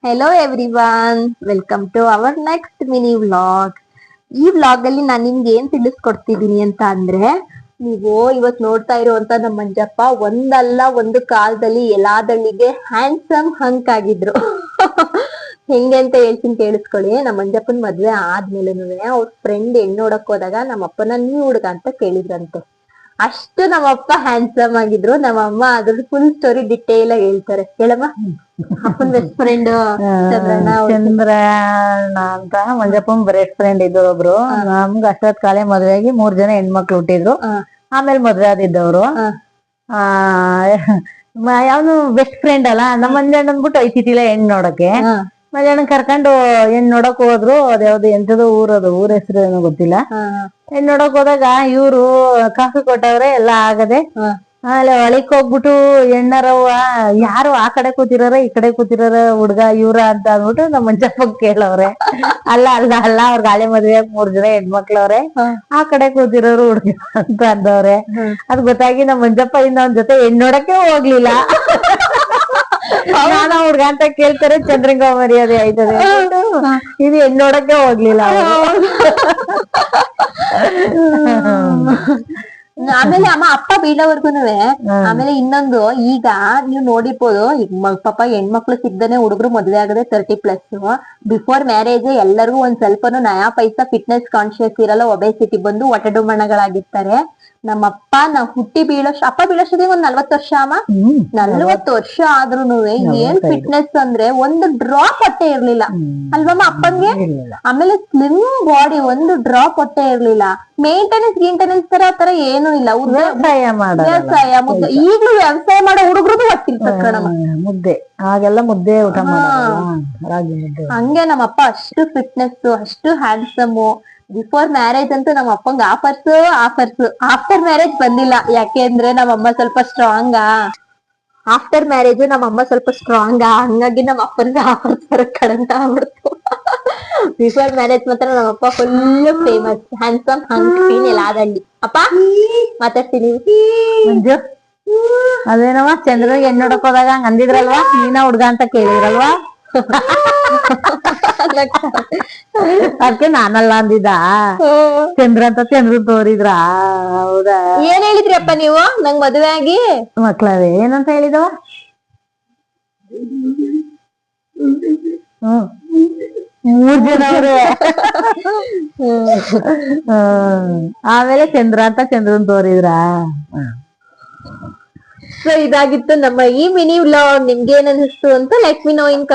Hello everyone, welcome to our next mini vlog. ಈ vlog ಅಲ್ಲಿ ನಾನು ನಿಮ್ಗೆ ಏನ್ ತಿಳಿಸ್ಕೊಡ್ತಿದೀನಿ ಅಂತ ಅಂದ್ರೆ, ನೀವು ಇವತ್ ನೋಡ್ತಾ ಇರುವಂತ ನಮ್ಮ ಮಂಜಪ್ಪ ಒಂದಲ್ಲ ಒಂದು ಕಾಲದಲ್ಲಿ ಎಲ್ಲಾದಳ್ಳಿಗೆ ಹ್ಯಾಂಡ್ಸಮ್ ಹಂಕ್ ಆಗಿದ್ರು. ಹೆಂಗೆ ಅಂತ ಹೇಳ್ತೀನಿ ಕೇಳಿಸ್ಕೊಳ್ಳಿ. ನಮ್ಮ ಮಂಜಪ್ಪನ್ ಮದ್ವೆ ಆದ್ಮೇಲೆನು ಅವ್ರ ಫ್ರೆಂಡ್ ಹೆಣ್ಣು ನೋಡಕ್ ಹೋದಾಗ ನಮ್ಮ ಅಪ್ಪನ ನೀ ಹುಡ್ಗ ಅಂತ ಕೇಳಿದ್ರಂತೆ. ಅಷ್ಟು ನಮ್ಮಪ್ಪ ಹ್ಯಾಂಡ್ಸಮ್ ಆಗಿದ್ರು. ನಮ್ಮಮ್ಮ ಅದ್ರ ಫುಲ್ ಸ್ಟೋರಿ ಡಿಟೇಲ್ ಆಗಿ ಹೇಳ್ತಾರೆ. ಹೇಳಮ್ಮ. ಅಪ್ಪನ್ ಬೆಸ್ಟ್ ಫ್ರೆಂಡ್ ಚಂದ್ರಣ್ಣ ಅಂತ ಮಂಜಪ್ಪನ್ ಬೆಸ್ಟ್ ಫ್ರೆಂಡ್ ಇದ್ರು ಒಬ್ರು. ನಮ್ಗ ಅಷ್ಟೊತ್ ಕಾಲೇ ಮದ್ವೆಯಾಗಿ 3 ಜನ ಹೆಣ್ಮಕ್ಳು ಹುಟ್ಟಿದ್ರು. ಆಮೇಲೆ ಮದ್ವೆ ಆದಿದ್ದವ್ರು. ಆ ಯಾವ್ದು ಬೆಸ್ಟ್ ಫ್ರೆಂಡ್ ಅಲ್ಲ, ನಮ್ಮ ಮಂಜಣ್ಣ ಅಂದ್ಬಿಟ್ಟು ಐತಿತಿಲ್ಲ ಹೆಣ್ ನೋಡಕ್ಕೆ. ಮಂಜಣ್ಣ ಕರ್ಕೊಂಡು ಹೆಣ್ ನೋಡಕ್ ಹೋದ್ರು. ಅದ್ಯಾವ್ದು ಎಂತದೋ ಊರದು, ಊರ ಹೆಸರು ಏನೋ ಗೊತ್ತಿಲ್ಲ. ಹೆಣ್ ನೋಡಕ್ ಹೋದಾಗ ಇವ್ರು ಕಾಫಿ ಕೊಟ್ಟವ್ರೆ ಎಲ್ಲ ಆಗದೆ. ಆಮೇಲೆ ಒಳಕ್ ಹೋಗ್ಬಿಟ್ಟು ಹೆಣ್ಣರವ್ವ ಯಾರು ಆ ಕಡೆ ಕೂತಿರಾರ ಈ ಕಡೆ ಕೂತಿರಾರ ಹುಡ್ಗ ಇವ್ರ ಅಂತ ಅಂದ್ಬಿಟ್ಟು ನಮ್ಮ ಮಂಜಪ್ಪ ಕೇಳವ್ರೆ. ಅಲ್ಲ ಅಲ್ಲ ಅಲ್ಲ, ಅವ್ರ ಗಾಳಿ ಮದ್ವೆಯಾಗ 3 ಜನ ಹೆಣ್ಮಕ್ಳವ್ರೆ, ಆ ಕಡೆ ಕೂತಿರೋರು ಹುಡ್ಗ ಅಂತ ಅಂದವ್ರೆ. ಅದ್ ಗೊತ್ತಾಗಿ ನಮ್ಮ ಮಂಜಪ್ಪ ಇನ್ನೊಂದ್ ಜೊತೆ ಹೆಣ್ ನೋಡಕ್ಕೆ ಹೋಗ್ಲಿಲ್ಲ. ನಾನ ಹುಡ್ಗ ಅಂತ ಕೇಳ್ತಾರೆ, ಚಂದ್ರಂಗ ಮರ್ಯಾದೆ ಆಯ್ತದೆ. ಇದು ಹೆಣ್ ನೋಡಕ್ಕೆ ಹೋಗ್ಲಿಲ್ಲ. ಆಮೇಲೆ ಅಮ್ಮ ಅಪ್ಪ ಬೀಳೋವರ್ಗುನುವೆ. ಆಮೇಲೆ ಇನ್ನೊಂದು, ಈಗ ನೀವ್ ನೋಡಿರ್ಬೋದು, ಈಗ ಪಾಪ ಹೆಣ್ಮಕ್ಳು ಸಿಗ್ದಾನೆ ಹುಡುಗರು ಮದ್ವೆ ಆಗದೆ 30+. ಬಿಫೋರ್ ಮ್ಯಾರೇಜ್ ಎಲ್ಲರಿಗೂ ಒಂದ್ ಸ್ವಲ್ಪನು ನಯಾ ಪೈಸಾ ಫಿಟ್ನೆಸ್ ಕಾನ್ಶಿಯಸ್ ಇರಲ್ಲ, ಒಬೆಸಿಟಿ ಬಂದು ಹೊಟ್ಟೆಡುಮಣಗಳಾಗಿರ್ತಾರೆ. ನಮ್ಮಪ್ಪ ನಾವ್ ಹುಟ್ಟಿ ಅಪ್ಪ ಬೀಳೋಷ್ಟೊತ್ತಿಗೆ ಒಂದ್ 40 ವರ್ಷ ಅಮ್ಮ. 40 ವರ್ಷ ಆದ್ರೂನುವೆ ಏನ್ ಫಿಟ್ನೆಸ್ ಅಂದ್ರೆ ಒಂದು ಡ್ರಾಪ್ ಹೊಟ್ಟೆ ಇರ್ಲಿಲ್ಲ ಅಲ್ವಮ್ಮ ಅಪ್ಪಂಗೆ. ಆಮೇಲೆ ಸ್ಲಿಮ್ ಬಾಡಿ, ಒಂದು ಡ್ರಾಪ್ ಹೊಟ್ಟೆ ಇರ್ಲಿಲ್ಲ. ಮೇಂಟೆನೆನ್ಸ್ ತರ ಏನು ಇಲ್ಲ. ವ್ಯವಸಾಯ ಮುದ್ದೆ, ಈಗ್ಲೂ ವ್ಯವಸಾಯ ಮಾಡೋ ಹುಡುಗರು ಹೊಟ್ಟಿರ್ತದ ಕಣಮ್ಮ. ಮುದ್ದೆ ಆಗೆಲ್ಲ ಮುದ್ದೆ ಊಟ ರಾಗಿ ಮುದ್ದೆ. ಹಂಗೆ ನಮ್ಮಪ್ಪ ಅಷ್ಟು ಫಿಟ್ನೆಸ್, ಅಷ್ಟು ಹ್ಯಾಂಡ್ಸಮ್. ಬಿಫೋರ್ ಮ್ಯಾರೇಜ್ ಅಂತೂ ನಮ್ಮ ಅಪ್ಪಂಗ ಆಫರ್ಸ್. ಆಫ್ಟರ್ ಮ್ಯಾರೇಜ್ ಬಂದಿಲ್ಲ, ಯಾಕೆಂದ್ರೆ ನಮ್ಮಮ್ಮ ಸ್ವಲ್ಪ ಸ್ಟ್ರಾಂಗ್. ಆಫ್ಟರ್ ಮ್ಯಾರೇಜ್ ನಮ್ಮಮ್ಮ ಸ್ವಲ್ಪ ಸ್ಟ್ರಾಂಗ್, ಹಂಗಾಗಿ ನಮ್ಮ ಅಪ್ಪನಿಗೆ ಆಫರ್ಸ್ ಬರಕ್ ಕಡಿಮೆ ಆಗ್ಬಿಡ್ತು. ಬಿಫೋರ್ ಮ್ಯಾರೇಜ್ ಮಾತ್ರ ನಮ್ಮಪ್ಪ ಫುಲ್ ಫೇಮಸ್, ಹ್ಯಾಂಡ್ಸಮ್ ಹಂಕ್ ಎಲ್ಲಾದಲ್ಲಿ. ಅಪ್ಪ ಮಾತಾಡ್ತೀನಿ. ಮಂಜು ಅದೇನವ ಚಂದ್ರಗೆ ಹೆಣ್ ನೋಡಕ್ ಹೋದಾಗ ಹಂಗ ಅಂದಿದ್ರಲ್ವಾ, ನೀನ ಹುಡ್ಗ ಅಂತ ಕೇಳಿದ್ರಲ್ವಾ, ಅದಕ್ಕೆ ನಾನಲ್ಲ ಅಂದಿದ್ದ. ಚಂದ್ರ ಅಂತ ಚಂದ್ರ ತೋರಿದ್ರ. ಹೌದಾ, ಏನ್ ಹೇಳಿದ್ರಿ ಅಪ್ಪ ನೀವು ನಂಗ್ ಮದ್ವೆ ಆಗಿ? ಮಕ್ಳವೇ ಏನಂತ ಹೇಳಿದವ? 3 ಜನ ಅವ್ರೆ. ಆಮೇಲೆ ಚಂದ್ರ ಅಂತ ಚಂದ್ರನ್ ತೋರಿದ್ರ. ಸೊ ಇದಾಗಿತ್ತು ನಮ್ಮ ಈ ಮಿನಿ ವ್ಲಾಗ್. ನಿಮ್ಗೆ ಏನ್ ಅನಿಸ್ತು ಅಂತ ಲೆಟ್ ಮಿ ನೋ ಇನ್